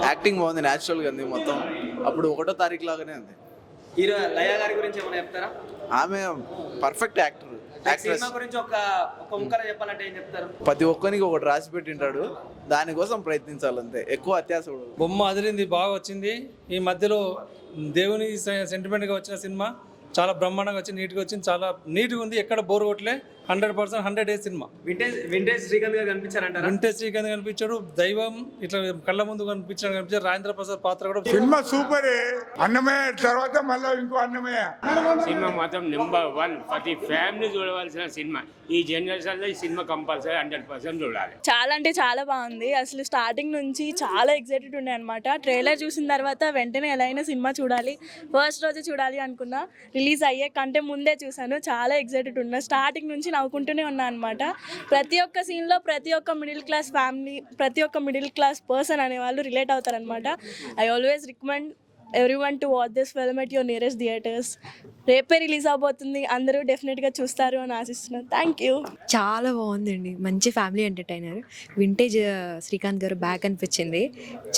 Acting బాగుంది, న్యాచురల్గా ఉంది మొత్తం. అప్పుడు 1వ తారీఖు లాగానే ఉంది. హీరో లయ గారి గురించి ఏమైనా చెప్తారా? ఆమె పర్ఫెక్ట్ యాక్టర్. సినిమా గురించి ఒక ముక్కలో చెప్పాలంటే ఏం చెప్తారు? ప్రతి ఒక్కరికి ఒకటి రాసి పెట్టింటాడు, దానికోసం ప్రయత్నించాలంతే. ఎక్కువ అత్యాస కూడా. బొమ్మ అదిరింది, బాగా వచ్చింది. ఈ మధ్యలో దేవుని సెంటిమెంట్గా వచ్చిన సినిమా చాలా బ్రహ్మాండంగా వచ్చింది, నీట్గా వచ్చింది, చాలా నీట్గా ఉంది. ఎక్కడ బోర్ కొట్టలే. 100% 100 సినిమా. వింటేజ్ శ్రీకాంత్ గారు కనిపించారంటారా? వింటేజ్ శ్రీకాంత్ కనిపించాడు, దైవం ఇట్లా కళ్ళ ముందు కనిపించాడు. రాజేంద్ర ప్రసాద్ పాత్ర కూడా సినిమా సూపర్. అన్నమే తర్వాత మళ్ళీ ఇంకో అన్నమే. సినిమా మాత్రం నెంబర్ 1 ప్రతి ఫ్యామిలీ చూడవలసిన సినిమా. ఈ జనరేషన్ లో ఈ సినిమా కంపల్సరీ 100% చూడాలి. చాలా అంటే చాలా బాగుంది. అసలు స్టార్టింగ్ నుంచి చాలా ఎక్సైటెడ్ ఉండే అనమాట. ట్రైలర్ చూసిన తర్వాత వెంటనే ఎలా అయినా సినిమా చూడాలి, ఫస్ట్ రోజే చూడాలి అనుకున్నా. రిలీజ్ అయ్యే కంటే ముందే చూసాను. చాలా ఎక్సైటెడ్ ఉన్నా. స్టార్టింగ్ నుంచి నవ్వుకుంటూనే ఉన్నా అనమాట. ప్రతి ఒక్క సీన్లో ప్రతి ఒక్క మిడిల్ క్లాస్ ఫ్యామిలీ, ప్రతి ఒక్క మిడిల్ క్లాస్ పర్సన్ అనేవాళ్ళు రిలేట్ అవుతారనమాట. I always recommend everyone to watch this film at your nearest theatres. రేపే రిలీజ్ అవబోతుంది, అందరూ డెఫినెట్గా చూస్తారు అని ఆశిస్తున్నాను. Thank you. చాలా బాగుందండి, మంచి ఫ్యామిలీ ఎంటర్టైనర్. వింటేజ్ శ్రీకాంత్ గారు బ్యాక్ అనిపించింది.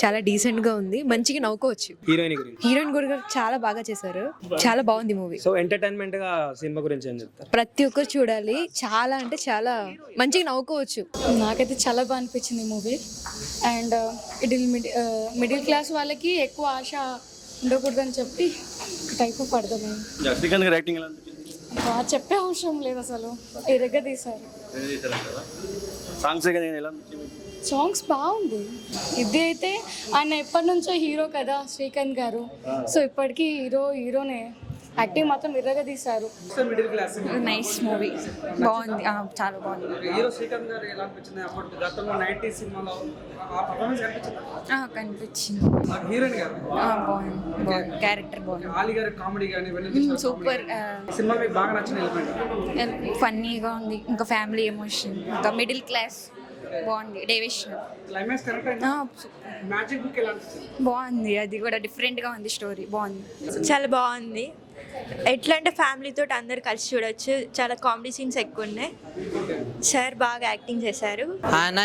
చాలా డీసెంట్గా ఉంది, మంచిగా నవ్వుకోవచ్చు. హీరోయిన్ కూడా చాలా బాగా చేశారు. చాలా బాగుంది మూవీ. సో ఎంటర్టైన్మెంట్ గా సినిమా గురించి ఏం చెప్తారు? ప్రతి ఒక్కరు చూడాలి. చాలా అంటే చాలా మంచిగా నవ్వుకోవచ్చు. నాకైతే చాలా బాగా అనిపించింది మూవీ. అండ్ మిడిల్ క్లాస్ వాళ్ళకి ఎక్కువ ఆశ ఉండకూడదని చెప్పి టైప్ ఆఫ్ అర్థమైంది. శ్రీకాంత్ గారి యాక్టింగ్ ఎలా అనిపించింది? బాగా చెప్పే అవసరం లేదు, అసలు ఎరగా తీశారు. సాంగ్స్ ఎలా అనిపించింది? సాంగ్స్ బాగుంది. ఇది అయితే ఆయన ఎప్పటి నుంచో హీరో కదా శ్రీకాంత్ గారు. సో ఇప్పటికీ హీరోనే. యాక్టింగ్ మాత్రం ఎర్రగా తీశారు. మిడిల్ క్లాస్ నైస్ మూవీ, బాగుంది, చాలా బాగుంది. హీరో శ్రీకాంత్ గారు ఎలా అనిపించింది? అప్పుడు గతంలో 90s సినిమాలో ఆ పర్ఫార్మెన్స్ కనిపించిందా? కనిపించింది. హీరోయిన్ గారు బాగుంది, క్యారెక్టర్ బాగుంది. ఆలి గారి కామెడీ కానీ సూపర్. సినిమా మీకు బాగా నచ్చిన ఎలిమెంట్? ఫన్నీగా ఉంది, ఇంకా ఫ్యామిలీ ఎమోషన్, ఇంకా మిడిల్ క్లాస్ బాగుంది. డేవిషన్ క్లైమాక్స్ కరెక్ట్ అయిందా? మ్యాజిక్ బుక్ ఎలా అనిపించింది? బాగుంది, అది కూడా డిఫరెంట్గా ఉంది. స్టోరీ బాగుంది. చాలా బాగుంది. ఎట్లా అంటే ఫ్యామిలీతో అందరు కలిసి చూడొచ్చు. చాలా కామెడీ సీన్స్ ఎక్కువ ఉన్నాయి. సార్ బాగా యాక్టింగ్ చేశారు.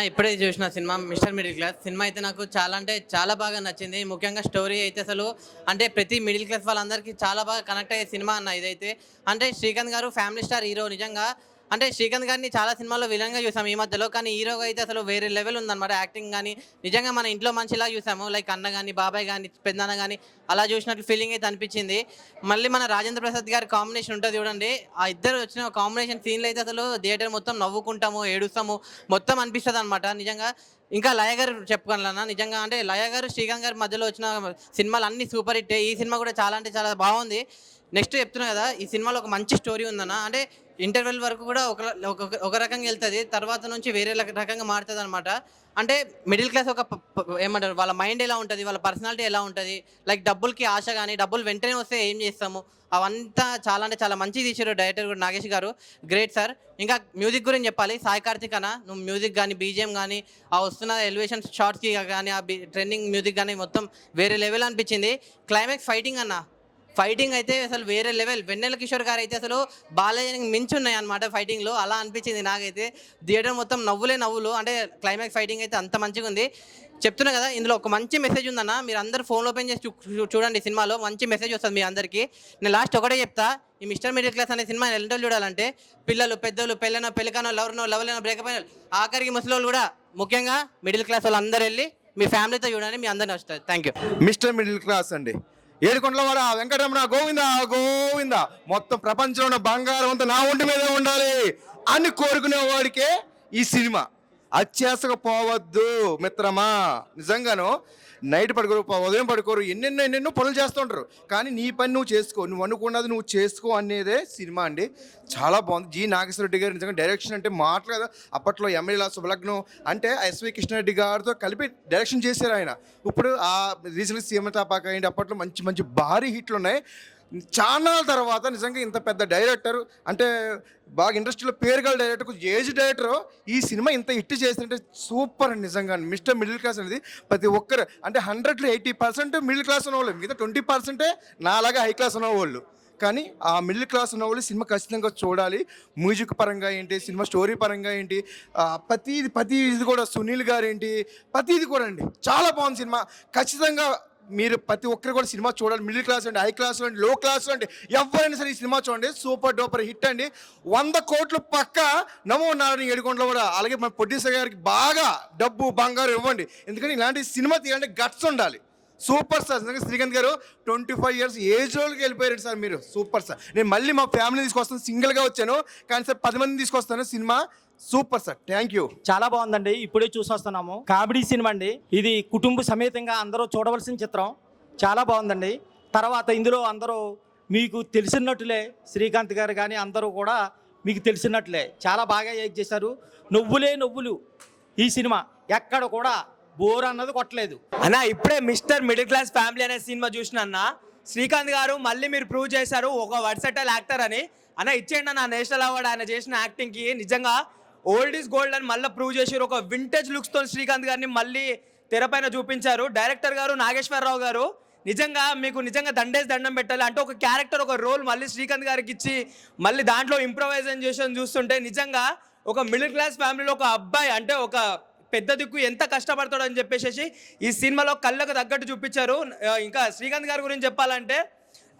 ఇప్పుడే చూసిన cinema mister middle class cinema అయితే నాకు చాలా అంటే చాలా బాగా నచ్చింది. ముఖ్యంగా స్టోరీ అయితే అసలు అంటే ప్రతి మిడిల్ క్లాస్ వాళ్ళందరికీ చాలా బాగా కనెక్ట్ అయ్యే సినిమా అన్న ఇదైతే. అంటే శ్రీకాంత్ గారు ఫ్యామిలీ స్టార్ హీరో. నిజంగా అంటే శ్రీకాంత్ గారిని చాలా సినిమాల్లో విలన్గా చూసాం ఈ మధ్యలో, కానీ హీరోగా అయితే అసలు వేరే లెవెల్ ఉందన్నమాట. యాక్టింగ్ కానీ నిజంగా మన ఇంట్లో మనిషిలా చూసాము. లైక్ అన్న కానీ, బాబాయ్ కానీ, పెద్దన్న కానీ అలా చూసినట్లు ఫీలింగ్ అయితే అనిపించింది. మళ్ళీ మన రాజేంద్ర ప్రసాద్ గారి కాంబినేషన్ ఉంటుంది చూడండి. ఆ ఇద్దరు వచ్చిన కాంబినేషన్ సీన్లు అయితే అసలు థియేటర్ మొత్తం నవ్వుకుంటాము, ఏడుస్తాము మొత్తం అనిపిస్తుంది అనమాట. నిజంగా ఇంకా లయ గారు చెప్పుకోవాలన్నా నిజంగా అంటే లయ గారు శ్రీకాంత్ గారి మధ్యలో వచ్చిన సినిమాలు అన్నీ సూపర్ హిట్. ఈ సినిమా కూడా చాలా అంటే చాలా బాగుంది. నెక్స్ట్ చెప్తున్నా కదా, ఈ సినిమాలో ఒక మంచి స్టోరీ ఉందన్న. అంటే ఇంటర్వెల్ వరకు కూడా ఒక రకంగా వెళ్తుంది, తర్వాత నుంచి వేరే రకంగా మారుతుంది అనమాట. అంటే మిడిల్ క్లాస్ ఏమంటారు వాళ్ళ మైండ్ ఎలా ఉంటుంది, వాళ్ళ పర్సనాలిటీ ఎలా ఉంటుంది, లైక్ డబ్బులకి ఆశ కానీ డబ్బులు వెంటనే వస్తే ఏం చేస్తాము అవంతా చాలా అంటే చాలా మంచిగా తీసారు డైరెక్టర్ కూడా నాగేష్ గారు. Great sir. ఇంకా మ్యూజిక్ గురించి చెప్పాలి. సాయి కార్తిక్ అన్న నువ్వు మ్యూజిక్ కానీ బీజిఎం కానీ ఆ వస్తున్న ఎలివేషన్ షార్ట్స్కి కానీ ఆ ట్రెండింగ్ మ్యూజిక్ కానీ మొత్తం వేరే లెవెల్ అనిపించింది. క్లైమాక్స్ ఫైటింగ్ అన్న, ఫైటింగ్ అయితే అసలు వేరే లెవెల్. వెన్నెల కిషోర్ గారు అయితే అసలు బాలయ్యకి మించి ఉన్నాయి అనమాట ఫైటింగ్లో. అలా అనిపించింది నాకైతే. థియేటర్ మొత్తం నవ్వులు. అంటే క్లైమాక్స్ ఫైటింగ్ అయితే అంత మంచిగా ఉంది. చెప్తున్నా కదా, ఇందులో ఒక మంచి మెసేజ్ ఉందన్న. మీరు అందరు ఫోన్ ఓపెన్ చేసి చూడండి. సినిమాలో మంచి మెసేజ్ వస్తుంది మీ అందరికీ. నేను లాస్ట్ ఒకటే చెప్తా, ఈ మిస్టర్ మిడిల్ క్లాస్ అనే సినిమా ఎంతో చూడాలంటే పిల్లలు, పెద్దలు, పెళ్ళికానో, లవర్నో, బ్రేకప్ అయిన ఆఖరికి ముసలోళ్ళు కూడా, ముఖ్యంగా మిడిల్ క్లాస్ వాళ్ళు అందరు వెళ్ళి మీ ఫ్యామిలీతో చూడండి, మీ అందరిని వస్తుంది. Thank you. Mister middle class అండి, ఏడుకొండలవాడ వెంకటరమణ గోవింద మొత్తం ప్రపంచంలో ఉన్న బంగారం అంతా నా ఒంటి మీదే ఉండాలి అని కోరుకునేవాడికే ఈ సినిమా. అత్యాసగా పోవద్దు మిత్రమా. నిజంగాను నైట్ పడుకోరు, ఉదయం పడుకోరు, ఎన్నెన్నో పనులు చేస్తూ ఉంటారు. కానీ నీ పని నువ్వు చేసుకో, నువ్వు అనుకున్నది నువ్వు చేసుకో అనేదే సినిమా అండి. చాలా బాగుంది. జి నాగేశ్వరరెడ్డి గారు నిజంగా డైరెక్షన్ అంటే మాటలు కదా. అప్పట్లో ఎమ్మెల్యేల శుభలగ్నం అంటే ఎస్వి కృష్ణారెడ్డి గారితో కలిపి డైరెక్షన్ చేశారు ఆయన. ఇప్పుడు ఆ రీసెంట్గా సీఎం తాపాక అయింది. అప్పట్లో మంచి భారీ హిట్లు ఉన్నాయి. చాలా తర్వాత నిజంగా ఇంత పెద్ద డైరెక్టర్ అంటే బాగా ఇండస్ట్రీలో పేరు గల డైరెక్టర్, ఏజ్ డైరెక్టర్ ఈ సినిమా ఇంత హిట్ చేస్తుంటే సూపర్ అండి నిజంగా. మిస్టర్ మిడిల్ క్లాస్ అనేది ప్రతి ఒక్కరు అంటే 100లో 80% మిడిల్ క్లాస్ ఉన్నవాళ్ళు, మిగతా 20% నాలాగా హై క్లాస్ ఉన్నవాళ్ళు. కానీ ఆ మిడిల్ క్లాస్ ఉన్న వాళ్ళు సినిమా ఖచ్చితంగా చూడాలి. మ్యూజిక్ పరంగా ఏంటి, సినిమా స్టోరీ పరంగా ఏంటి, ప్రతిది కూడా సునీల్ గారు ఏంటి, ప్రతిది కూడా అండి చాలా బాగుంది సినిమా. ఖచ్చితంగా మీరు ప్రతి ఒక్కరు కూడా సినిమా చూడాలి. మిడిల్ క్లాస్ అండి, హై క్లాస్ అండి, లో క్లాస్ అండి, ఎవరైనా సరే ఈ సినిమా చూడండి. సూపర్ డూపర్ హిట్ అండి. 100 కోట్లు పక్క నమో నారాయణ ఏడుకొండలో కూడా. అలాగే మన ప్రొడ్యూసర్ గారికి బాగా డబ్బు బంగారు ఇవ్వండి, ఎందుకంటే ఇలాంటి సినిమా తీయాలంటే గట్స్ ఉండాలి. సూపర్ స్టార్ శ్రీకాంత్ గారు 25 ఇయర్స్ ఏజ్లోకి వెళ్ళిపోయారు సార్. మీరు సూపర్ స్టార్. నేను మళ్ళీ మా ఫ్యామిలీ తీసుకొస్తాను, సింగిల్గా వచ్చాను కానీ సార్ 10 మందిని తీసుకొస్తాను. Cinema super sir. Thank you. చాలా బాగుందండి. ఇప్పుడే చూసి వస్తున్నాము. కామెడీ సినిమా అండి ఇది. కుటుంబ సమేతంగా అందరూ చూడవలసిన చిత్రం. చాలా బాగుందండి. తర్వాత ఇందులో అందరూ మీకు తెలిసినట్లే శ్రీకాంత్ గారు కానీ అందరూ కూడా మీకు తెలిసినట్లే చాలా బాగా యాక్ట్ చేశారు. నవ్వులే నవ్వులు. ఈ సినిమా ఎక్కడ కూడా బోర్ అన్నది కొట్టలేదు అన్న. ఇప్పుడే మిస్టర్ మిడిల్ క్లాస్ ఫ్యామిలీ అనే సినిమా చూసిన అన్న. శ్రీకాంత్ గారు మళ్ళీ మీరు ప్రూవ్ చేశారు ఒక వర్సటైల్ యాక్టర్ అని. అన్న ఇచ్చేయండి అన్న నేషనల్ అవార్డు ఆయన చేసిన యాక్టింగ్కి. నిజంగా ఓల్డ్ ఈజ్ గోల్డ్ అని మళ్ళీ ప్రూవ్ చేశారు. ఒక వింటేజ్ లుక్స్తో శ్రీకాంత్ గారిని మళ్ళీ తెరపైన చూపించారు. డైరెక్టర్ గారు నాగేశ్వరరావు గారు నిజంగా మీకు నిజంగా దండం పెట్టాలి. అంటే ఒక క్యారెక్టర్ ఒక రోల్ మళ్ళీ శ్రీకాంత్ గారికి ఇచ్చి మళ్ళీ దాంట్లో ఇంప్రొవైజేషన్ చూస్తుంటే నిజంగా ఒక మిడిల్ క్లాస్ ఫ్యామిలీలో ఒక అబ్బాయి అంటే ఒక పెద్ద దిక్కు ఎంత కష్టపడతాడో అని చెప్పేసి ఈ సినిమాలో కళ్ళకు తగ్గట్టు చూపించారు. ఇంకా శ్రీకాంత్ గారి గురించి చెప్పాలంటే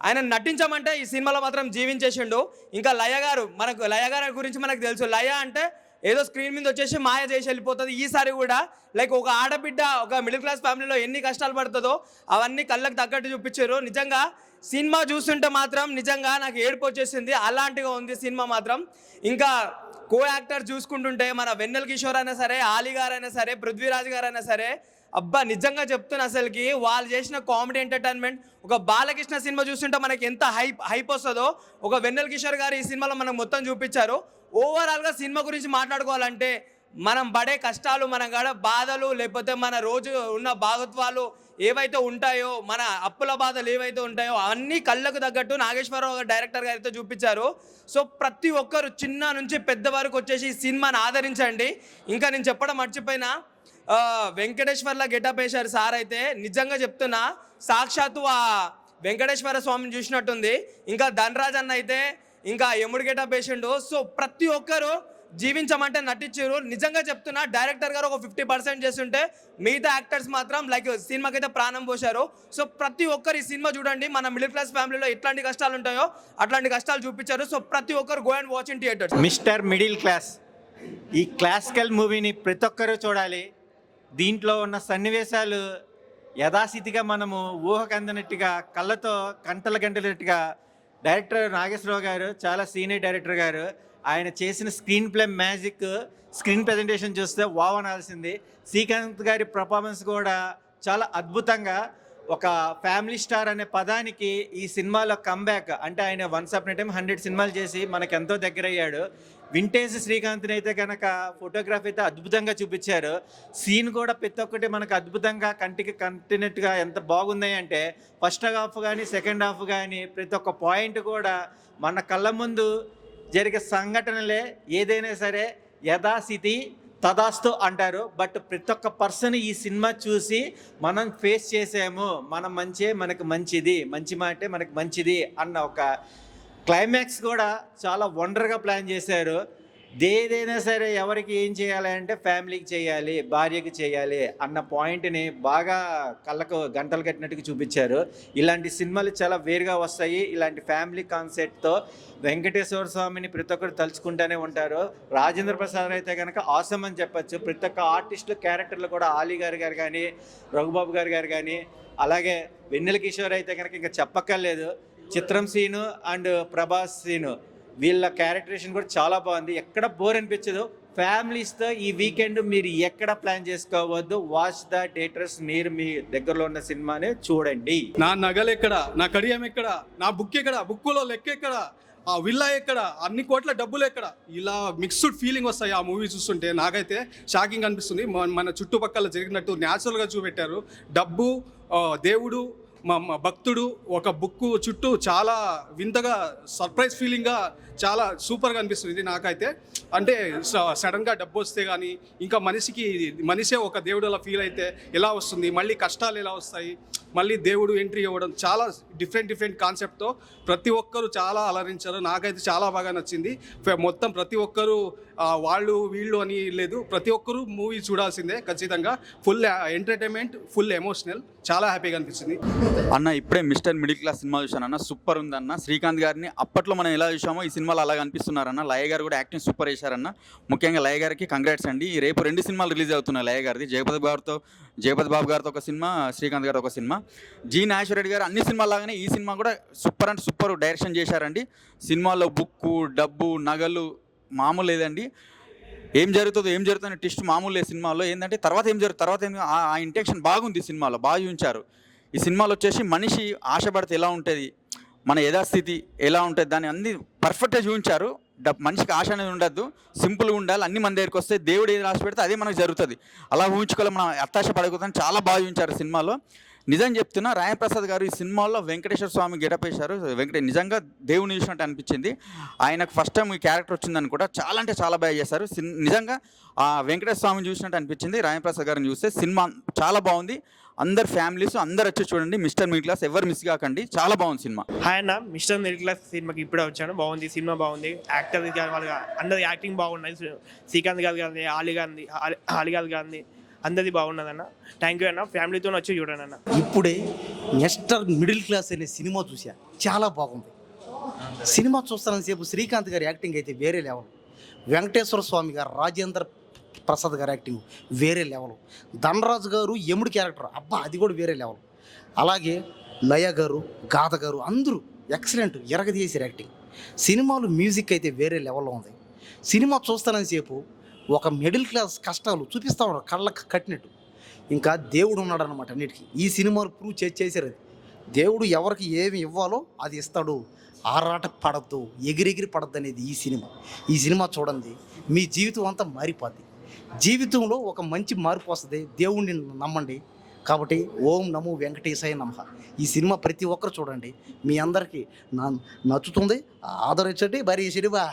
ఆయన నటించమంటే ఈ సినిమాలో మాత్రం జీవించేసిండు. ఇంకా లయ గారు గురించి మనకు తెలుసు. లయ అంటే ఏదో స్క్రీన్ మీద వచ్చేసి మాయ చేసి వెళ్ళిపోతుంది. ఈసారి కూడా లైక్ ఒక ఆడబిడ్డ ఒక మిడిల్ క్లాస్ ఫ్యామిలీలో ఎన్ని కష్టాలు పడుతుందో అవన్నీ కళ్ళకు తగ్గట్టు చూపించారు. నిజంగా సినిమా చూస్తుంటే మాత్రం నిజంగా నాకు ఏడుపు వచ్చేసింది. అలాంటిగా ఉంది సినిమా మాత్రం. ఇంకా కో యాక్టర్ చూసుకుంటుంటే మన వెన్నెల కిషోర్ అయినా సరే, ఆలీ గారు అయినా సరే, పృథ్వీరాజ్ గారు అయినా సరే, అబ్బా నిజంగా చెప్తున్నా అసలుకి వాళ్ళు చేసిన కామెడీ ఎంటర్టైన్మెంట్. ఒక బాలకృష్ణ సినిమా చూస్తుంటే మనకి ఎంత హైప్ వస్తుందో ఒక వెన్నెల కిషోర్ గారు ఈ సినిమాలో మనకు మొత్తం చూపించారు. ఓవరాల్గా సినిమా గురించి మాట్లాడుకోవాలంటే మనం పడే కష్టాలు, మన గడ బాధలు, లేకపోతే మన రోజు ఉన్న భాగత్వాలు ఏవైతే ఉంటాయో, మన అప్పుల బాధలు ఏవైతే ఉంటాయో అన్నీ కళ్ళకు తగ్గట్టు నాగేశ్వరరావు గారు డైరెక్టర్ గారితో చూపించారు. సో ప్రతి ఒక్కరు చిన్న నుంచి పెద్ద వరకు వచ్చేసి ఈ సినిమాని ఆదరించండి. ఇంకా నేను చెప్పడం మర్చిపోయినా, వెంకటేశ్వర్ల గెటప్ వేశారు సార్. అయితే నిజంగా చెప్తున్నా సాక్షాత్తు ఆ వెంకటేశ్వర స్వామిని చూసినట్టుంది. ఇంకా ధనరాజ్ అన్న అయితే ఇంకా యముడు గెటప్ వేసిండు. సో ప్రతి ఒక్కరు జీవించమంటే నటించారు. నిజంగా చెప్తున్నా డైరెక్టర్ గారు ఒక 50% చేస్తుంటే మిగతా యాక్టర్స్ మాత్రం లైక్ సినిమాకి అయితే ప్రాణం పోశారు. సో ప్రతి ఒక్కరు ఈ సినిమా చూడండి. మన మిడిల్ క్లాస్ ఫ్యామిలీలో ఎట్లాంటి కష్టాలు ఉంటాయో అట్లాంటి కష్టాలు చూపించారు. సో ప్రతి ఒక్కరు go and watch in theatres. Mister middle class ఈ క్లాసికల్ మూవీని ప్రతి ఒక్కరూ చూడాలి. దీంట్లో ఉన్న సన్నివేశాలు యథాస్థితిగా మనము ఊహకందనట్టుగా కళ్ళతో గంటలుగా డైరెక్టర్ నాగేశ్వరరావు గారు చాలా సీనియర్ డైరెక్టర్ గారు ఆయన చేసిన screen play magic, screen presentation చూస్తే వావ్ అనాల్సింది. శ్రీకాంత్ గారి పర్ఫార్మెన్స్ కూడా చాలా అద్భుతంగా. ఒక ఫ్యామిలీ స్టార్ అనే పదానికి ఈ సినిమాలో కంబ్యాక్. అంటే ఆయన వన్స్ అప్ టైం 100 సినిమాలు చేసి మనకు ఎంతో దగ్గరయ్యాడు. వింటేజ్ శ్రీకాంత్ని అయితే కనుక ఫోటోగ్రఫీ అయితే అద్భుతంగా చూపించారు. సీన్ కూడా ప్రతి ఒక్కటి మనకు అద్భుతంగా కంటికి కంటినట్టుగా ఎంత బాగున్నాయి అంటే ఫస్ట్ హాఫ్ కానీ సెకండ్ హాఫ్ కానీ ప్రతి ఒక్క పాయింట్ కూడా మన కళ్ళ ముందు జరిగే సంఘటనలే. ఏదైనా సరే యథాస్థితి తదాస్తు అంటారు. బట్ ప్రతి ఒక్క పర్సన్ ఈ సినిమా చూసి మనం ఫేస్ చేసాము, మనం మంచే మనకు మంచిది, మంచి మాటే మనకు మంచిది అన్న ఒక క్లైమాక్స్ కూడా చాలా వండర్గా ప్లాన్ చేశారు. ఏదైనా సరే ఎవరికి ఏం చేయాలి అంటే ఫ్యామిలీకి చేయాలి, భార్యకి చేయాలి అన్న పాయింట్ని బాగా కళ్ళకు గంటలు కట్టినట్టుగా చూపించారు. ఇలాంటి సినిమాలు చాలా వేరుగా వస్తాయి. ఇలాంటి ఫ్యామిలీ కాన్సెప్ట్తో వెంకటేశ్వర స్వామిని ప్రతి ఒక్కరు తలుచుకుంటూనే ఉంటారు. రాజేంద్ర ప్రసాద్ అయితే కనుక ఆసమ్ అని చెప్పచ్చు. ప్రతి ఒక్క ఆర్టిస్టులు క్యారెక్టర్లు కూడా ఆలీ గారు కానీ, రఘుబాబు గారు కానీ, అలాగే వెన్నెల కిషోర్ అయితే కనుక ఇంకా చెప్పక్కర్లేదు. చిత్రం సీను అండ్ ప్రభాస్ సీను వీళ్ళ క్యారెక్టరేషన్ కూడా చాలా బాగుంది. ఎక్కడ బోర్ అనిపించదు. ఫ్యామిలీస్తో ఈ వీకెండ్ మీరు ఎక్కడ ప్లాన్ చేసుకోవద్దు. Watch the theatres. మీరు మీ దగ్గరలో ఉన్న సినిమాని చూడండి. నా నగలు ఎక్కడ, నా కడియం ఎక్కడ, నా బుక్ ఎక్కడ, బుక్కులో లెక్క ఎక్కడ, ఆ విల్లా ఎక్కడ, అన్ని కోట్ల డబ్బులు ఎక్కడ, ఇలా మిక్స్డ్ ఫీలింగ్ వస్తాయి ఆ మూవీ చూస్తుంటే. నాకైతే షాకింగ్ అనిపిస్తుంది. మన చుట్టుపక్కల జరిగినట్టు న్యాచురల్గా చూపెట్టారు. డబ్బు, దేవుడు, మా భక్తుడు, ఒక బుక్ చుట్టూ చాలా వింతగా సర్ప్రైజ్ ఫీలింగ్గా చాలా సూపర్గా అనిపిస్తుంది నాకైతే. అంటే సడన్గా డబ్బు వస్తే కానీ ఇంకా మనిషే ఒక దేవుడు అలా ఫీల్ అయితే ఎలా వస్తుంది, మళ్ళీ కష్టాలు ఎలా వస్తాయి, మళ్ళీ దేవుడు ఎంట్రీ ఇవ్వడం చాలా డిఫరెంట్ కాన్సెప్ట్తో ప్రతి ఒక్కరు చాలా అలరించారు. నాకైతే చాలా బాగా నచ్చింది. మొత్తం ప్రతి ఒక్కరు వాళ్ళు వీళ్ళు అని లేదు, ప్రతి ఒక్కరు మూవీ చూడాల్సిందే ఖచ్చితంగా. ఫుల్ ఎంటర్టైన్మెంట్, ఫుల్ ఎమోషనల్, చాలా హ్యాపీగా అనిపించింది. అన్న ఇప్పుడే మిస్టర్ మిడిల్ క్లాస్ సినిమా చూశానన్న, సూపర్ ఉందన్న. శ్రీకాంత్ గారిని అప్పట్లో మనం ఎలా చూసామో ఈ సినిమాలో అలాగ అనిపిస్తున్నారన్న. లయ గారు కూడా యాక్టింగ్ సూపర్ చేశారన్న. ముఖ్యంగా లయ గారికి కంగ్రాట్స్ అండి. రేపు 2 సినిమాలు రిలీజ్ అవుతున్నాయి లయ గారిది. జయపతి బాబు గారితో ఒక సినిమా, శ్రీకాంత్ గారితో ఒక సినిమా. జి నాగేశ్వర రెడ్డి గారు అన్ని సినిమాలు లాగానే ఈ సినిమా కూడా సూపర్ అంటే సూపర్ డైరెక్షన్ చేశారండి. సినిమాలో బుక్కు, డబ్బు, నగలు మామూలు లేదండి. ఏం జరుగుతుందో ట్విస్ట్ మామూలు లేదు సినిమాలో. ఏంటంటే తర్వాత ఆ ఇంటెన్షన్ బాగుంది సినిమాలో, బాగా చూపించారు. ఈ సినిమాలో వచ్చేసి మనిషి ఆశపడితే ఎలా ఉంటుంది, మన యథాస్థితి ఎలా ఉంటుంది, దాన్ని అన్ని పర్ఫెక్ట్గా చూపించారు. మనిషికి ఆశ అనేది ఉండద్దు, సింపుల్గా ఉండాలి. అన్ని మన దగ్గరికి వస్తే దేవుడు ఏది రాసి పెడితే అదే మనకు జరుగుతుంది. అలా ఊహించుకోవాలి, మనం అత్తాశ పడకూడదని చాలా బాగా చూపించారు సినిమాలో. నిజం చెప్తున్నా, రాయప్రసాద్ గారు ఈ సినిమాలో వెంకటేశ్వర స్వామి గెటప్ వేశారు. నిజంగా దేవుని చూసినట్టు అనిపించింది. ఆయనకు ఫస్ట్ టైం ఈ క్యారెక్టర్ వచ్చిందని కూడా చాలా అంటే చాలా బాగా చేశారు. నిజంగా ఆ వెంకటేశ్వర స్వామిని చూసినట్టు అనిపించింది. రాయప్రసాద్ గారిని చూస్తే సినిమా చాలా బాగుంది. అందరు ఫ్యామిలీస్ అందరు వచ్చి చూడండి. మిస్టర్ మిడిల్ క్లాస్ ఎవరు మిస్ కాకండి, చాలా బాగుంది సినిమా. హాయ్ అన్న, మిస్టర్ మిడిల్ క్లాస్ సినిమాకి ఇప్పుడే వచ్చాను. బాగుంది, సినిమా బాగుంది. యాక్టర్ వాళ్ళ అందరి యాక్టింగ్ బాగున్నది. శ్రీకాంత్ గారు కానీ, ఆలి గారు కానీ అందరిది బాగున్నదన్న. థ్యాంక్ యూ అన్న. ఫ్యామిలీతో వచ్చి చూడండి అన్న. ఇప్పుడే మిస్టర్ మిడిల్ క్లాస్ అనే సినిమా చూసా, చాలా బాగుంది. సినిమా చూస్తున్నంతసేపు శ్రీకాంత్ గారి యాక్టింగ్ అయితే వేరే లెవెల్, వెంకటేశ్వర స్వామి గారు, రాజేంద్ర ప్రసాద్ గారి యాక్టింగ్ వేరే లెవెల్, ధనరాజు గారు యముడి క్యారెక్టర్ అబ్బా అది కూడా వేరే లెవెల్. అలాగే లయ గారు, గాథ గారు అందరూ ఎక్సలెంట్, ఎరగదీసారు యాక్టింగ్. సినిమాలో మ్యూజిక్ అయితే వేరే లెవెల్లో ఉంది. సినిమా చూస్తున్నంతసేపు ఒక మిడిల్ క్లాస్ కష్టాలు చూపిస్తూ ఉన్నారు కళ్ళకు కట్టినట్టు. ఇంకా దేవుడు ఉన్నాడనమాట అన్నిటికీ. ఈ సినిమాలు ప్రూవ్ చేశారు. అది దేవుడు ఎవరికి ఏమి ఇవ్వాలో అది ఇస్తాడు. ఆరాట పడద్దు, ఎగిరెగిరి పడద్దు అనేది ఈ సినిమా చూడండి, మీ జీవితం అంతా మారిపోద్ది. జీవితంలో ఒక మంచి మార్పు వస్తుంది. దేవుణ్ణి నమ్మండి. కాబట్టి ఓం నమో వెంకటేశాయ నమః. ఈ సినిమా ప్రతి ఒక్కరు చూడండి, మీ అందరికీ నచ్చుతుంది. ఆదరించండి. మరి ఈ సినిమా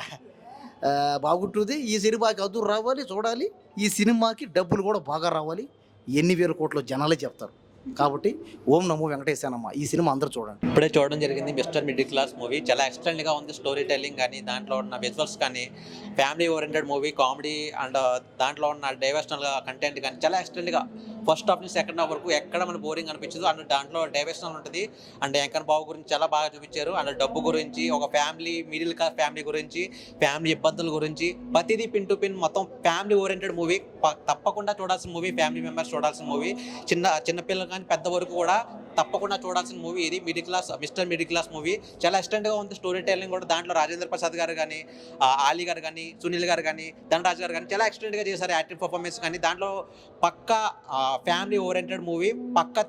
బాగుంటుంది. ఈ సినిమాకి అదురు రావాలి, చూడాలి. ఈ సినిమాకి డబ్బులు కూడా బాగా రావాలి. ఎన్ని వేల కోట్ల జనాలే చెప్తారు. కాబట్టి ఓం నమో వెంకటేశానమ్మ. ఈ సినిమా అందరూ చూడండి. ఇప్పుడే చూడడం జరిగింది మిస్టర్ మిడిల్ క్లాస్ మూవీ. చాలా ఎక్సలెంట్గా ఉంది. స్టోరీ టెల్లింగ్ కానీ, దాంట్లో ఉన్న విజువల్స్ కానీ, family oriented movie, comedy and దాంట్లో ఉన్న డైవర్షనల్ కంటెంట్ కానీ చాలా ఎక్సలెంట్గా ఫస్ట్ హాఫ్ నుంచి సెకండ్ హాఫ్ వరకు ఎక్కడ మన బోరింగ్ అనిపించదు. అండ్ దాంట్లో డైవర్షనల్ ఉంటుంది. అండ్ వెంకన్న బాబు గురించి చాలా బాగా చూపించారు. అండ్ డబ్బు గురించి, ఒక ఫ్యామిలీ, మిడిల్ క్లాస్ ఫ్యామిలీ గురించి, ఫ్యామిలీ ఇబ్బందుల గురించి, ప్రతిదీ పిన్ టు పిన్ మొత్తం ఫ్యామిలీ ఓరియంటెడ్ మూవీ. తప్పకుండా చూడాల్సిన మూవీ, ఫ్యామిలీ మెంబర్స్ చూడాల్సిన మూవీ. చిన్నపిల్లలు కానీ పెద్ద వరకు కూడా తప్పకుండా చూడాల్సిన మూవీ ఇది. మిస్టర్ మిడిల్ క్లాస్ మూవీ చాలా ఎక్సలెంట్గా ఉంది. స్టోరీ టెల్లింగ్ కూడా దాంట్లో రాజేంద్ర ప్రసాద్ గారు కానీ, ఆలీ గారు కానీ, సునీల్ గారు కానీ, ధనరాజ్ గారు కానీ చాలా ఎక్సలెంట్గా చేశారు. యాక్టింగ్ పర్ఫార్మెన్స్ కానీ దాంట్లో పక్కా ఫ్యామిలీ ఓరియంటెడ్ మూవీ, పక్కా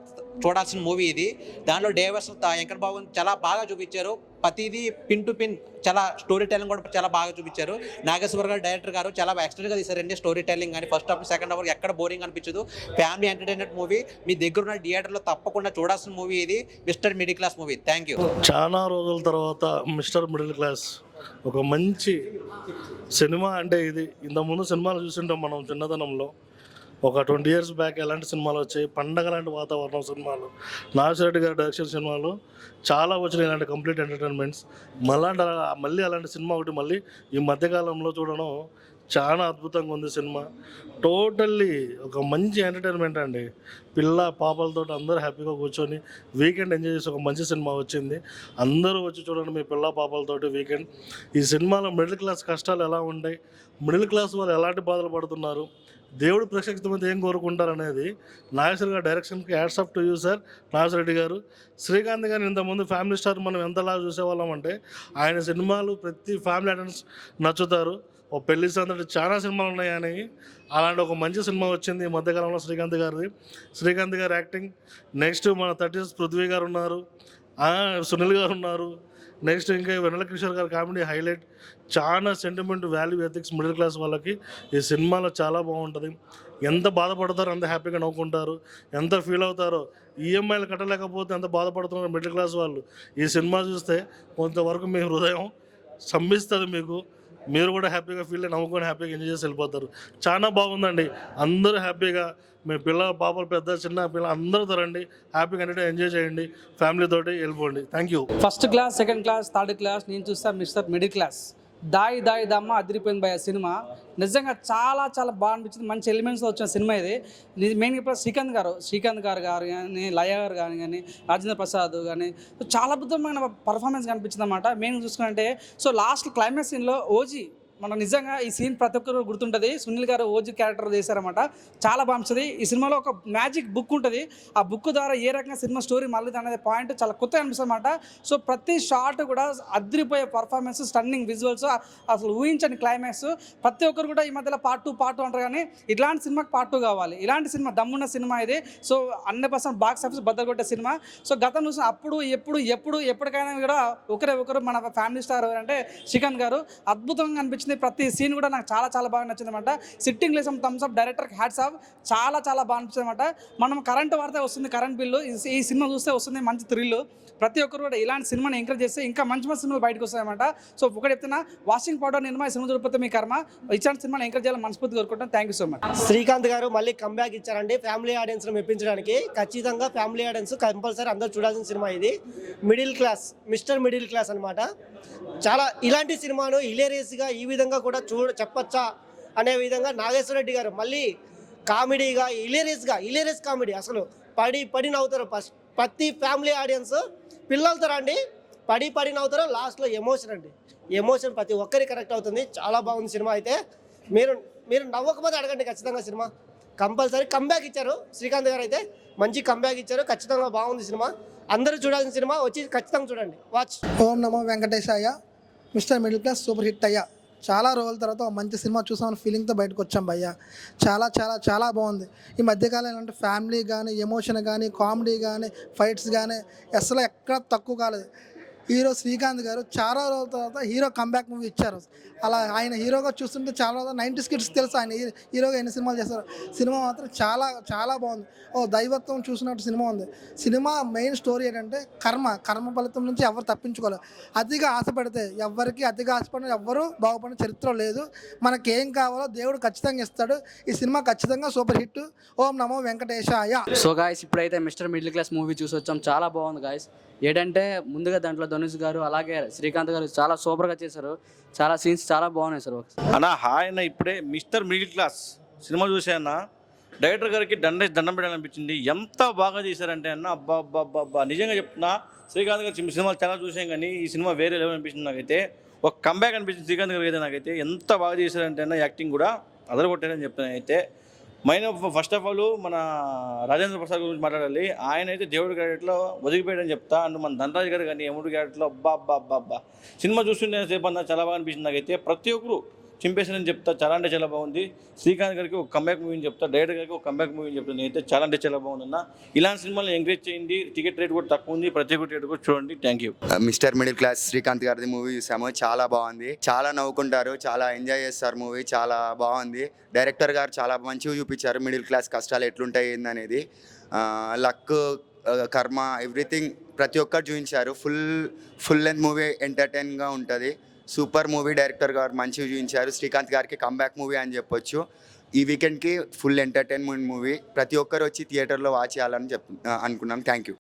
చూడాల్సిన మూవీ ఇది. దాంట్లో డైవర్షన్ వెంకన్న బాబు చాలా బాగా చూపించారు. ప్రతిదీ పిన్ టు పిన్ చాలా స్టోరీ టెల్లింగ్ కూడా చాలా బాగా చూపించారు. నాగేశ్వర గారు డైరెక్టర్ గారు చాలా ఎక్సలెంట్గా తీశారండి. స్టోరీ టెల్లింగ్ కానీ ఫస్ట్ హాఫ్ సెకండ్ హాఫ్ ఎక్కడ బోరింగ్ అనిపించదు. Family entertainment movie. మీ దగ్గర ఉన్న థియేటర్లో తప్పకుండా చూడాల్సిన మూవీ ఇది, mister middle class movie. Thank you. చాలా రోజుల తర్వాత మిస్టర్ మిడిల్ క్లాస్ ఒక మంచి సినిమా. అంటే ఇది ఇంతకుముందు సినిమాలు చూసింటాం మనం చిన్నతనంలో. ఒక 20 years బ్యాక్ ఎలాంటి సినిమాలు వచ్చాయి, పండగ లాంటి వాతావరణం సినిమాలు, నాగేశ్వర రెడ్డి గారి డైరెక్షన్ సినిమాలు చాలా వచ్చినాయి. ఇలాంటి కంప్లీట్ ఎంటర్టైన్మెంట్స్. మళ్ళీ అలాంటి సినిమా ఒకటి మళ్ళీ ఈ మధ్యకాలంలో చూడడం చాలా అద్భుతంగా ఉంది సినిమా. టోటల్లీ ఒక మంచి ఎంటర్టైన్మెంట్ అండి. పిల్ల పాపలతో అందరూ హ్యాపీగా కూర్చొని వీకెండ్ ఎంజాయ్ చేసి ఒక మంచి సినిమా వచ్చింది. అందరూ వచ్చి చూడండి మీ పిల్ల పాపలతోటి వీకెండ్. ఈ సినిమాలో మిడిల్ క్లాస్ కష్టాలు ఎలా ఉంటాయి, మిడిల్ క్లాస్ వాళ్ళు ఎలాంటి బాధలు పడుతున్నారు, దేవుడు ప్రేక్షకుల మీద ఏం కోరుకుంటారు అనేది నాగేశ్వర గారి డైరెక్షన్కి hats off to you sir. Nageswara Reddy గారు, శ్రీకాంత్ గారిని ఇంతకుముందు ఫ్యామిలీ స్టార్ మనం ఎంతలా చూసేవాళ్ళం అంటే ఆయన సినిమాలు ప్రతి ఫ్యామిలీ ఆడియన్స్ నచ్చుతారు. ఓ పెళ్లి సందడి చాలా సినిమాలు ఉన్నాయి అని. అలాంటి ఒక మంచి సినిమా వచ్చింది ఈ మధ్యకాలంలో శ్రీకాంత్ గారిది. శ్రీకాంత్ గారి యాక్టింగ్. నెక్స్ట్ మన 30s పృథ్వీ గారు ఉన్నారు, సునీల్ గారు ఉన్నారు. నెక్స్ట్ ఇంకా వెన్నెల కిషోర్ గారి కామెడీ హైలైట్. చాలా sentiment, value, ethics middle class వాళ్ళకి ఈ సినిమాలో చాలా బాగుంటుంది. ఎంత బాధపడతారో అంత హ్యాపీగా నవ్వుకుంటారు. ఎంత ఫీల్ అవుతారో, ఈఎంఐలు కట్టలేకపోతే ఎంత బాధపడుతున్నారు మిడిల్ క్లాస్ వాళ్ళు. ఈ సినిమా చూస్తే కొంతవరకు మీ హృదయం సంభిస్తుంది. మీకు మీరు కూడా హ్యాపీగా ఫీల్ అయ్యి నవ్వుకొని హ్యాపీగా ఎంజాయ్ చేసి వెళ్ళిపోతారు. చాలా బాగుందండి. అందరూ హ్యాపీగా మీ పిల్లలు పాపలు పెద్ద చిన్న పిల్లలు అందరితో రండి, హ్యాపీగా ఎంజాయ్ చేయండి, ఫ్యామిలీతోటి వెళ్ళిపోండి. Thank you. First class, second class, third class, నేను చూస్తా మిస్టర్ మిడిల్ క్లాస్. దాయి దాయి దమ్మ అదిరిపోయింది భయ సినిమా. నిజంగా చాలా చాలా బాగా అనిపించింది. మంచి ఎలిమెంట్స్తో వచ్చిన సినిమా ఇది. మెయిన్గా ఇప్పుడు శ్రీకాంత్ గారు కానీ, లయ గారు కానీ, రాజేంద్ర ప్రసాద్ కానీ చాలా అద్భుతమైన పర్ఫార్మెన్స్ కనిపించింది అనమాట. మెయిన్గా చూసుకుంటే సో లాస్ట్ క్లైమాక్స్ సీన్లో ఓజీ మనం నిజంగా ఈ సీన్ ప్రతి ఒక్కరు గుర్తుంటుంది. సునీల్ గారు ఓజీ క్యారెక్టర్ చేశారన్నమాట. చాలా బాగుంటుంది. ఈ సినిమాలో ఒక మ్యాజిక్ బుక్ ఉంటుంది. ఆ బుక్ ద్వారా ఏ రకంగా సినిమా స్టోరీ మళ్ళీ అనేది పాయింట్ చాలా కొత్తగా అనిపిస్తుంది అనమాట. సో ప్రతి షాట్ కూడా అదిరిపోయే పర్ఫార్మెన్స్, స్టన్నింగ్ విజువల్స్, అసలు ఊహించని క్లైమాక్స్. ప్రతి ఒక్కరు కూడా ఈ మధ్యలో పార్ట్ 2 అంటారు, కానీ ఇలాంటి సినిమాకి పార్ట్ 2 కావాలి. ఇలాంటి సినిమా దమ్మున్న సినిమా ఇది. సో 100% బాక్స్ ఆఫీస్ బద్దలు కొట్టే సినిమా. సో గతం చూసిన అప్పుడు ఎప్పటికైనా కూడా ఒకరు మన ఫ్యామిలీ స్టార్ అంటే శ్రీకాంత్ గారు అద్భుతంగా అనిపించింది. ప్రతి సీన్ కూడా నాకు చాలా చాలా బాగా నచ్చింది అనమాట. సిట్టింగ్ లేసం థమ్స్ అప్, డైరెక్టర్కి హ్యాట్స్ ఆఫ్. చాలా చాలా బాగా అనిపించింది అనమాట. మనం కరెంట్ వాడితే వస్తుంది కరెంట్ బిల్లు, ఈ సినిమా చూస్తే వస్తుంది మంచి థ్రిల్. ప్రతి ఒక్కరు కూడా ఇలాంటి సినిమాని ఎంకరేజ్ చేస్తే ఇంకా మంచి మంచి సినిమాలు బయటకు వస్తాయన్నమాట. సో ఒకటి చెప్తున్నా, వాషింగ్ పౌడర్ నిర్మా సినిమా చూడకపోతే మీ కర్మ. ఇచ్చిన సినిమాని ఎంకరేజ్ చేయాలని మనస్ఫూర్తి కోరుకుంటాను. Thank you so much. Srikanth గారు మళ్ళీ కంబ్యాక్ ఇచ్చారండి ఫ్యామిలీ ఆడియన్స్ని మెప్పించడానికి. ఖచ్చితంగా ఫ్యామిలీ ఆడియన్స్ కంపల్సరీ అందరూ చూడాల్సిన సినిమా ఇది. Middle class, mister middle class అనమాట. చాలా ఇలాంటి సినిమాను హిలేరియస్గా ఈ విధంగా కూడా చెప్పచ్చా అనే విధంగా నాగేశ్వర రెడ్డి గారు మళ్ళీ కామెడీగా హిలేరియస్ కామెడీ. అసలు పడి నవ్వుతారు. ప్రతి ఫ్యామిలీ ఆడియన్స్ పిల్లలతో రండి, పడి నవ్వుతారు. లాస్ట్లో ఎమోషన్ అండి, ఎమోషన్ ప్రతి ఒక్కరికి కనెక్ట్ అవుతుంది. చాలా బాగుంది సినిమా. అయితే మీరు నవ్వకపోతే అడగండి, ఖచ్చితంగా సినిమా కంపల్సరీ కంబ్యాక్ ఇచ్చారు. శ్రీకాంత్ గారు అయితే మంచి కంబ్యాక్ ఇచ్చారు. ఖచ్చితంగా బాగుంది సినిమా. అందరూ చూడాల్సిన సినిమా, వచ్చి ఖచ్చితంగా చూడండి. వాచ్. ఓం నమో వెంకటేశాయ. Mister middle class super hit అయ్యా. చాలా రోజుల తర్వాత ఒక మంచి సినిమా చూసామని ఫీలింగ్తో బయటకు వచ్చాం భయ్యా. చాలా చాలా చాలా బాగుంది. ఈ మధ్యకాలం ఏంటంటే ఫ్యామిలీ కానీ, ఎమోషన్ కానీ, కామెడీ కానీ, ఫైట్స్ కానీ అసలు ఎక్కడ తక్కువ కాలేదు. హీరో శ్రీకాంత్ గారు చాలా రోజుల తర్వాత హీరో కంబ్యాక్ మూవీ ఇచ్చారు. అలా ఆయన హీరోగా చూస్తుంటే చాలా 90s కిడ్స్ తెలుసు ఆయన హీరోగా ఎన్ని సినిమాలు చేస్తారు. సినిమా మాత్రం చాలా చాలా బాగుంది. దైవత్వం చూసినట్టు సినిమా ఉంది. సినిమా మెయిన్ స్టోరీ ఏంటంటే కర్మ ఫలితం నుంచి ఎవరు తప్పించుకోలేదు. అతిగా ఆశపడితే అతిగా ఆశపడిన ఎవ్వరూ బాగుపడిన చరిత్ర లేదు. మనకేం కావాలో దేవుడు ఖచ్చితంగా ఇస్తాడు. ఈ సినిమా ఖచ్చితంగా సూపర్ హిట్. ఓం నమో వెంకటేశాయ. సో గాయస్, ఇప్పుడైతే మిస్టర్ మిడిల్ క్లాస్ మూవీ చూసి వచ్చాం. చాలా బాగుంది గాయస్. ఏంటంటే ముందుగా దాంట్లో ధనుష్ గారు అలాగే శ్రీకాంత్ గారు చాలా సూపర్గా చేశారు. చాలా సీన్స్ చాలా బాగున్నాయి సార్. అన్న హాయ్ అన్న, ఇప్పుడే మిస్టర్ మిడిల్ క్లాస్ సినిమా చూసాయన్న. డైరెక్టర్ గారికి దండం పెట్టాలనిపించింది. ఎంత బాగా చేశారంటే అన్న, అబ్బా నిజంగా చెప్తున్నా. శ్రీకాంత్ గారు సినిమాలు చాలా చూసాం, కానీ ఈ సినిమా వేరే లెవెల్ అనిపించింది నాకైతే. ఒక కంబ్యాక్ అనిపించింది శ్రీకాంత్ గారికి అయితే. నాకైతే ఎంత బాగా చేశారంటే అన్న, యాక్టింగ్ కూడా అదరగొట్టారని చెప్తాను. అయితే ఫస్ట్ ఆఫ్ ఆల్ మన రాజేంద్ర ప్రసాద్ గురించి మాట్లాడాలి. ఆయన అయితే దేవుడి క్యారెక్టర్లో ఒదిగిపోయాడని చెప్తా. అండ్ మన ధనరాజ్ గారు కానీ యముడి క్యారెక్టర్లో అబ్బా సినిమా చూస్తుంటే సేపు అన్న చాలా బాగా అనిపించింది నాకైతే. ప్రతి ఒక్కరు చింపేసానని చెప్తా. చాలా అంటే చాలా బాగుంది. శ్రీకాంత్ గారికి ఒక కంబ్యాక్ మూవీని చెప్తా, డైరెక్టర్ గారికి ఒక కంబ్యాక్ మూవీని చెప్తాను అయితే. చాలా అంటే చాలా బాగుందన్న. ఇలాంటి సినిమాలు ఎంకరేజ్ చేయండి. టికెట్ రేట్ కూడా తక్కువ ఉంది. ప్రతి ఒక్క టికెట్ కూడా చూడండి. Thank you. Mister middle class Srikanth గారిది మూవీ చూసాము. చాలా బాగుంది. చాలా నవ్వుకుంటారు, చాలా ఎంజాయ్ చేస్తారు. మూవీ చాలా బాగుంది. డైరెక్టర్ గారు చాలా మంచిగా చూపించారు మిడిల్ క్లాస్ కష్టాలు ఎట్లుంటాయి ఏందనేది. లక్, కర్మ, ఎవ్రీథింగ్ ప్రతి ఒక్కరు చూపించారు. ఫుల్ లెంత్ మూవీ, ఎంటర్టైన్గా ఉంటుంది. Super movie. డైరెక్టర్ గారు మంచిగా చూపించారు. శ్రీకాంత్ గారికి కంబ్యాక్ మూవీ అని చెప్పొచ్చు. ఈ వీకెండ్కి ఫుల్ ఎంటర్టైన్మెంట్ మూవీ. ప్రతి ఒక్కరు వచ్చి థియేటర్లో వాచ్ చేయాలని అనుకున్నాం. Thank you.